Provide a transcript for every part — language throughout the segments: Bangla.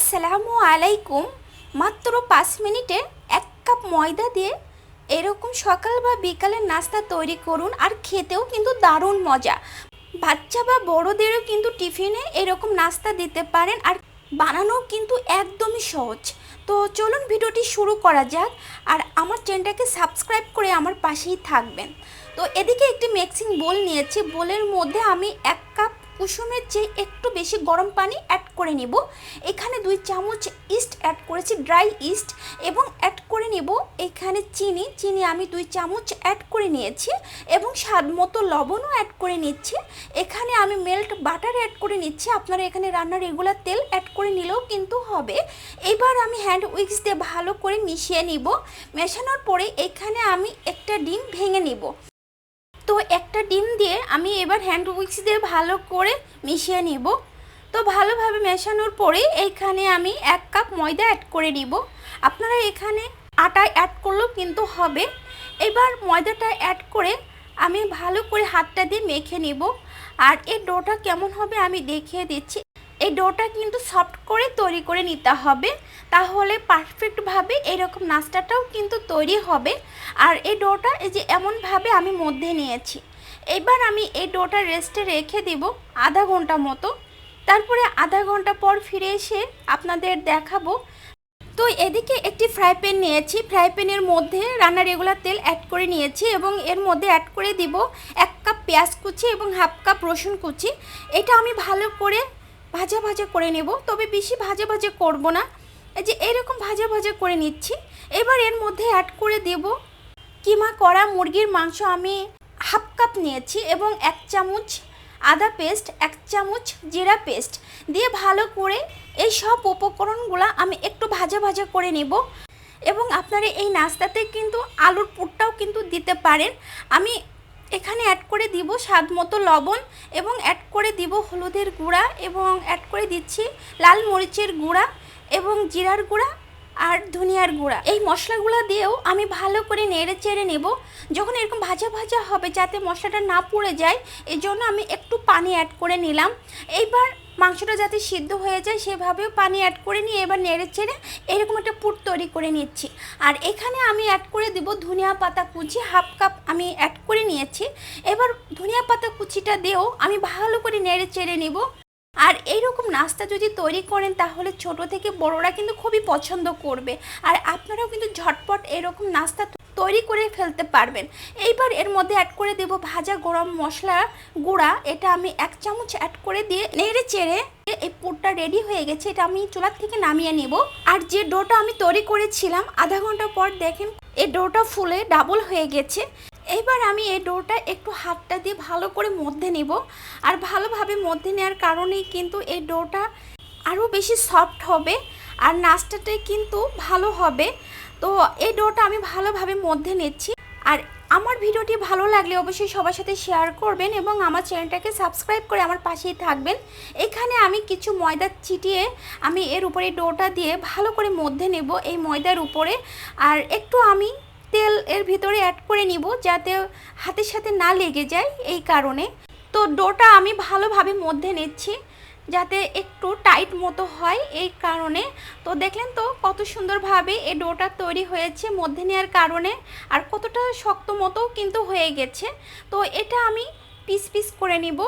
আসসালামু আলাইকুম। মাত্র 5 মিনিটে 1 কাপ ময়দা দিয়ে এরকম সকাল বা বিকালের নাস্তা তৈরি করুন, আর খেতেও কিন্তু দারুণ মজা। বাচ্চা বা বড়োদেরও কিন্তু টিফিনে এরকম নাস্তা দিতে পারেন, আর বানানোও কিন্তু একদমই সহজ। তো চলুন ভিডিওটি শুরু করা যাক, আর আমার চ্যানেলটাকে সাবস্ক্রাইব করে আমার পাশেই থাকবেন। তো এদিকে একটি মিক্সিং বোল নিয়েছি, বোলের মধ্যে আমি 1 কাপ কুসুমের চেয়ে একটু বেশি গরম পানি অ্যাড করে নেব। এখানে 2 চামচ ইস্ট অ্যাড করেছি, ড্রাই ইস্ট, এবং অ্যাড করে নেব এখানে চিনি আমি 2 চামচ অ্যাড করে নিয়েছি, এবং স্বাদ মতো লবণও অ্যাড করে নিচ্ছি। এখানে আমি মেল্ট বাটার অ্যাড করে নিচ্ছি, আপনারা এখানে রান্নার রেগুলার তেল অ্যাড করে নিলেও কিন্তু হবে। এবার আমি হ্যান্ড উইক্স দিয়ে ভালো করে মিশিয়ে নিব। মেশানোর পরে এখানে আমি একটা ডিম ভেঙে নিব। তো একটা ডিম দিয়ে আমি এবার হ্যান্ড উইক্স দিয়ে ভালো করে মিশিয়ে নিব। তো ভালোভাবে মেশানোর পরে এইখানে আমি 1 কাপ ময়দা অ্যাড করে নিব। আপনারা এখানে আটা অ্যাড করলেও কিন্তু হবে। এবার ময়দাটা অ্যাড করে আমি ভালো করে হাতটা দিয়ে মেখে নিব। আর এই ডোটা কেমন হবে আমি দেখিয়ে দিচ্ছি। এই ডোটা কিন্তু সফট করে তৈরি করে নিতে হবে, তাহলে পারফেক্টভাবে এরকম নাস্তাটাও কিন্তু তৈরি হবে। আর এই ডোটা এই যে এমনভাবে আমি মধ্যে নিয়েছি। এবার আমি এই ডোটা রেস্টে রেখে দিব আধা ঘন্টা মতো। তারপরে আধা ঘন্টা পর ফিরে এসে আপনাদের দেখাবো। তো এদিকে একটি ফ্রাই প্যান নিয়েছি, ফ্রাই প্যানের মধ্যে রান্নার রেগুলার তেল অ্যাড করে নিয়েছি, এবং এর মধ্যে অ্যাড করে দিব 1 কাপ পেঁয়াজ কুচি এবং হাফ কাপ রসুন কুচি। এটা আমি ভালো করে ভাজা ভাজা করে নেব, তবে বেশি ভাজা ভাজা করব না, এই যে এরকম ভাজা ভাজা করে নিচ্ছি। এবার এর মধ্যে অ্যাড করে দেব কিমা করা মুরগির মাংস, আমি হাফ কাপ নিয়েছি, এবং 1 চামচ আদা পেস্ট, 1 চামচ জিরা পেস্ট দিয়ে ভালো করে এই সব উপকরণগুলো আমি একটু ভাজা ভাজা করে নেব। এবং আপনারা এই নাস্তাতে কিন্তু আলুর পুরটাও কিন্তু দিতে পারেন। আমি এখানে অ্যাড করে দিব স্বাদ মতো লবণ, এবং অ্যাড করে দিব হলুদের গুঁড়া, এবং অ্যাড করে দিচ্ছি লাল মরিচের গুঁড়া এবং জিরার গুঁড়া আর ধনিয়ার গুঁড়া। এই মশলাগুলো দিয়েও আমি ভালো করে নেড়ে চেড়ে নেব। যখন এরকম ভাজা ভাজা হবে যাতে মশলাটা না পুড়ে যায়, এই জন্য আমি একটু পানি অ্যাড করে নিলাম। এইবার মাংসটা যাতে সিদ্ধ হয়ে যায় সেভাবেও পানি অ্যাড করে নিয়ে এবার নেড়ে চেড়ে এরকম একটা পুর তৈরি করে নিচ্ছি। আর এখানে আমি অ্যাড করে দেব ধনিয়া পাতা কুচি, হাফ কাপ আমি অ্যাড করে নিয়েছি। এবার ধনিয়া পাতা কুচিটা দিয়েও আমি ভালো করে নেড়ে চেড়ে নেব। আর এইরকম নাস্তা যদি তৈরি করেন তাহলে ছোট থেকে বড়রা কিন্তু খুবই পছন্দ করবে, আর আপনারাও কিন্তু ঝটপট এরকম নাস্তা তৈরি করে ফেলতে পারবেন। এইবার এর মধ্যে অ্যাড করে দেব ভাজা গরম মশলা গুঁড়া, এটা আমি 1 চামচ অ্যাড করে দিয়ে নেড়ে চেড়ে এই পুরটা রেডি হয়ে গেছে, এটা আমি চুলা থেকে নামিয়ে নিব। আর যে ডোটা আমি তৈরি করেছিলাম আধা ঘন্টা পর দেখেন এই ডোটা ফুলে ডাবল হয়ে গেছে। এবার আমি এই ডোটা একটু হাতটা দিয়ে ভালো করে মধ্যে নেব, আর ভালোভাবে মধ্যে নেওয়ার কারণেই কিন্তু এই ডোটা আরও বেশি সফট হবে, আর নাস্তাটাই কিন্তু ভালো হবে। তো এই ডোটা আমি ভালোভাবে মধ্যে নিচ্ছি। আর আমার ভিডিওটি ভালো লাগলে অবশ্যই সবার সাথে শেয়ার করবেন, এবং আমার চ্যানেলটাকে সাবস্ক্রাইব করে আমার পাশেই থাকবেন। এখানে আমি কিছু ময়দা ছিটিয়ে আমি এর উপরে ডোটা দিয়ে ভালো করে মধ্যে নেব এই ময়দার উপরে। আর একটু আমি তেল এর ভিতরে অ্যাড করে নিব যাতে হাতের সাথে না লেগে যায়, এই কারণে। তো ডোটা আমি ভালোভাবে মধ্যে নিচ্ছি যাতে একটু টাইট মতো হয়, এই কারণে। তো দেখলেন তো কত সুন্দরভাবে এই ডোটা তৈরি হয়েছে মধ্যে নেওয়ার কারণে, আর কতটা শক্ত মতো কিন্তু হয়ে গেছে। তো এটা আমি পিস পিস করে নিব।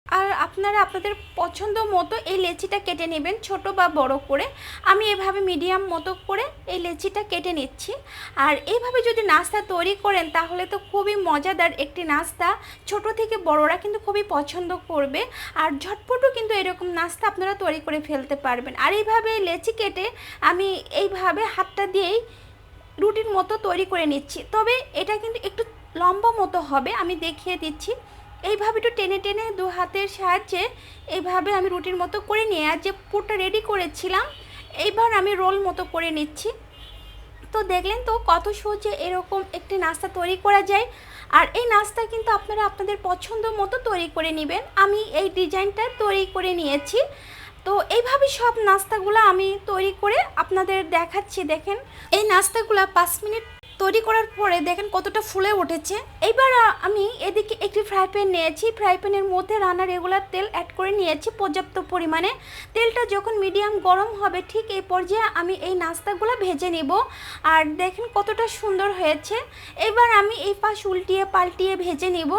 আর আপনারা আপনাদের পছন্দ মতো এই লেচিটা কেটে নেবেন, ছোট বা বড় করে। আমি এভাবে মিডিয়াম মতো করে এই লেচিটা কেটে নিচ্ছি। আর এইভাবে যদি নাস্তা তৈরি করেন তাহলে তো খুবই মজাদার একটি নাস্তা, ছোট থেকে বড়রা কিন্তু খুবই পছন্দ করবে। আর ঝটপটও কিন্তু এরকম নাস্তা আপনারা তৈরি করে ফেলতে পারবেন। আর এইভাবে লেচি কেটে আমি এইভাবে হাতটা দিয়েই রুটির মতো তৈরি করে নিচ্ছি, তবে এটা কিন্তু একটু লম্বা মতো হবে, আমি দেখিয়ে দিচ্ছি। এইভাবে একটু টেনে টেনে 2 হাতের সাহায্যে এইভাবে আমি রুটির মতো করে নিয়ে আর যে পুরটা রেডি করেছিলাম এইবার আমি রোল মতো করে নিচ্ছি। তো দেখলেন তো কত সহজে এরকম একটি নাস্তা তৈরি করা যায়। আর এই নাস্তা কিন্তু আপনারা আপনাদের পছন্দ মতো তৈরি করে নেবেন। আমি এই ডিজাইনটা তৈরি করে নিয়েছি। তো এইভাবে সব নাস্তাগুলো আমি তৈরি করে আপনাদের দেখাচ্ছি। দেখেন এই নাস্তাগুলো 5 মিনিট তৈরি করার পরে দেখেন কতটা ফুলে উঠেছে। এবার আমি এদিকে একটি ফ্রাই প্যান নিয়েছি, ফ্রাই প্যানের মধ্যে রান্নার রেগুলার তেল অ্যাড করে নিয়েছি পর্যাপ্ত পরিমাণে। তেলটা যখন মিডিয়াম গরম হবে ঠিক এই পর্যায়ে আমি এই নাস্তাগুলো ভেজে নেব। আর দেখেন কতটা সুন্দর হয়েছে। এবার আমি এই পাশ উল্টিয়ে পাল্টিয়ে ভেজে নেব।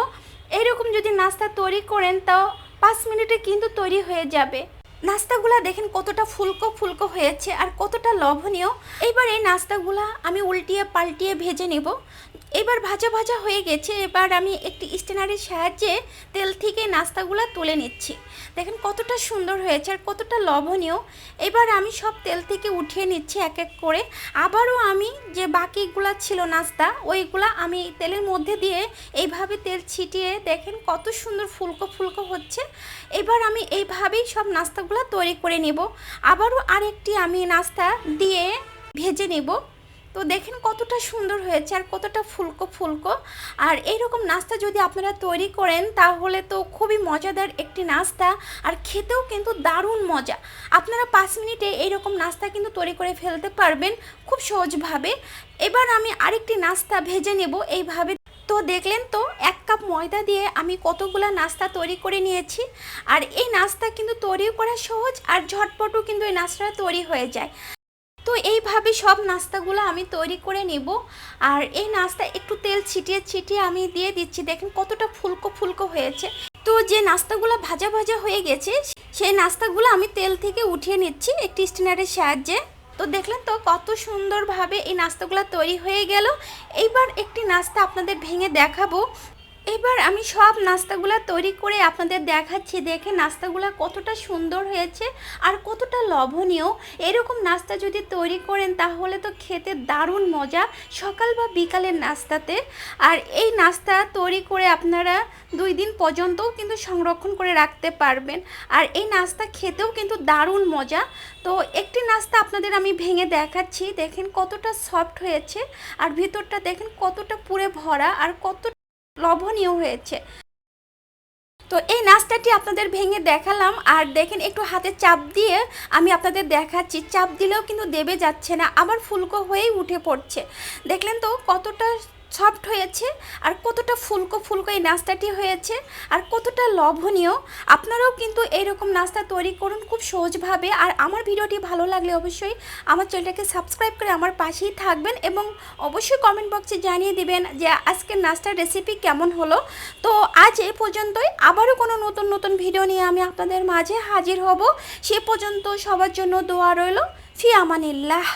এইরকম যদি নাস্তা তৈরি করেন তাও 5 মিনিটে কিন্তু তৈরি হয়ে যাবে। নাস্তাগুলা দেখেন কতটা ফুলকো ফুলকো হয়েছে আর কতটা লোভনীয়। এবার এই নাস্তাগুলা আমি উল্টিয়ে পাল্টিয়ে ভেজে নেব। এবার ভাজা ভাজা হয়ে গেছে। এবার আমি একটি স্ট্যানারের সাহায্যে তেল থেকে নাস্তাগুলা তুলে নিচ্ছি। দেখেন কতটা সুন্দর হয়েছে আর কতটা লোভনীয়। এবার আমি সব তেল থেকে উঠিয়ে নিচ্ছি এক এক করে। আবারও আমি যে বাকিগুলা ছিল নাস্তা ওইগুলা আমি তেলের মধ্যে দিয়ে এইভাবে তেল ছিটিয়ে দেখেন কত সুন্দর ফুলকো ফুলকো হচ্ছে। এবার আমি এইভাবেই সব নাস্তাগুলো তৈরি করে নেব। আবারও আরেকটি আমি নাস্তা দিয়ে ভেজে নেব। তো দেখেন কতটা সুন্দর হয়েছে আর কতটা ফুলকো ফুলকো। আর এইরকম নাস্তা যদি আপনারা তৈরি করেন তাহলে তো খুবই মজাদার একটি নাস্তা আর খেতেও কিন্তু দারুণ মজা। আপনারা 5 মিনিটে এইরকম নাস্তা কিন্তু তৈরি করে ফেলতে পারবেন খুব সহজভাবে। এবার আমি আরেকটি নাস্তা ভেজে নেব এইভাবে। তো দেখলেন তো 1 কাপ ময়দা দিয়ে আমি কতগুলা নাস্তা তৈরি করে নিয়েছি। আর এই নাস্তা কিন্তু তৈরি করা সহজ আর ঝটপটও কিন্তু এই নাস্তাটা তৈরি হয়ে যায়। তো এইভাবে সব নাস্তাগুলো আমি তৈরি করে নেব। আর এই নাস্তা একটু তেল ছিটিয়ে ছিটিয়ে আমি দিয়ে দিচ্ছি। দেখেন কতটা ফুলকো ফুলকো হয়েছে। তো যে নাস্তাগুলো ভাজা ভাজা হয়ে গেছে সেই নাস্তাগুলো আমি তেল থেকে উঠিয়ে নিচ্ছি একটি স্ট্যানারের সাহায্যে। তো দেখলেন তো কত সুন্দরভাবে এই নাস্তাগুলো তৈরি হয়ে গেল। এইবার একটি নাস্তা আপনাদের ভেঙে দেখাবো। এবার আমি সব নাস্তাগুলো তৈরি করে আপনাদের দেখাচ্ছি। দেখে নাস্তাগুলো কতটা সুন্দর হয়েছে আর কতটা লোভনীয়। এরকম নাস্তা যদি তৈরি করেন তাহলে তো খেতে দারুণ মজা সকাল বা বিকালের নাস্তাতে। আর এই নাস্তা তৈরি করে আপনারা 2 দিন পর্যন্তও কিন্তু সংরক্ষণ করে রাখতে পারবেন। আর এই নাস্তা খেতেও কিন্তু দারুণ মজা। তো একটি নাস্তা আপনাদের আমি ভেঙে দেখাচ্ছি। দেখেন কতটা সফট হয়েছে আর ভিতরটা দেখেন কতটা পুরে ভরা আর কত লোভনীয় হয়েছে। তো এই নাস্তাটি আপনাদের ভেঙে দেখালাম। আর দেখেন একটু হাতে চাপ দিয়ে আমি আপনাদের দেখাচ্ছি। চাপ দিলেও কিন্তু দেবে যাচ্ছে না, আবার ফুলকো হয়েই উঠে পড়ছে। দেখলেন তো কতটা সফট হয়েছে আর কতটা ফুলকো ফুলকো এই নাস্তাটি হয়েছে আর কতটা লোভনীয়। আপনারাও কিন্তু এইরকম নাস্তা তৈরি করুন খুব সহজভাবে। আর আমার ভিডিওটি ভালো লাগলে অবশ্যই আমার চ্যানেলটাকে সাবস্ক্রাইব করে আমার পাশেই থাকবেন এবং অবশ্যই কমেন্ট বক্সে জানিয়ে দিবেন যে আজকের নাস্তার রেসিপি কেমন হলো। তো আজ এই পর্যন্তই। আবারও কোনো নতুন নতুন ভিডিও নিয়ে আমি আপনাদের মাঝে হাজির হব। সে পর্যন্ত সবার জন্য দোয়া রইল। ফি আমানিল্লাহ।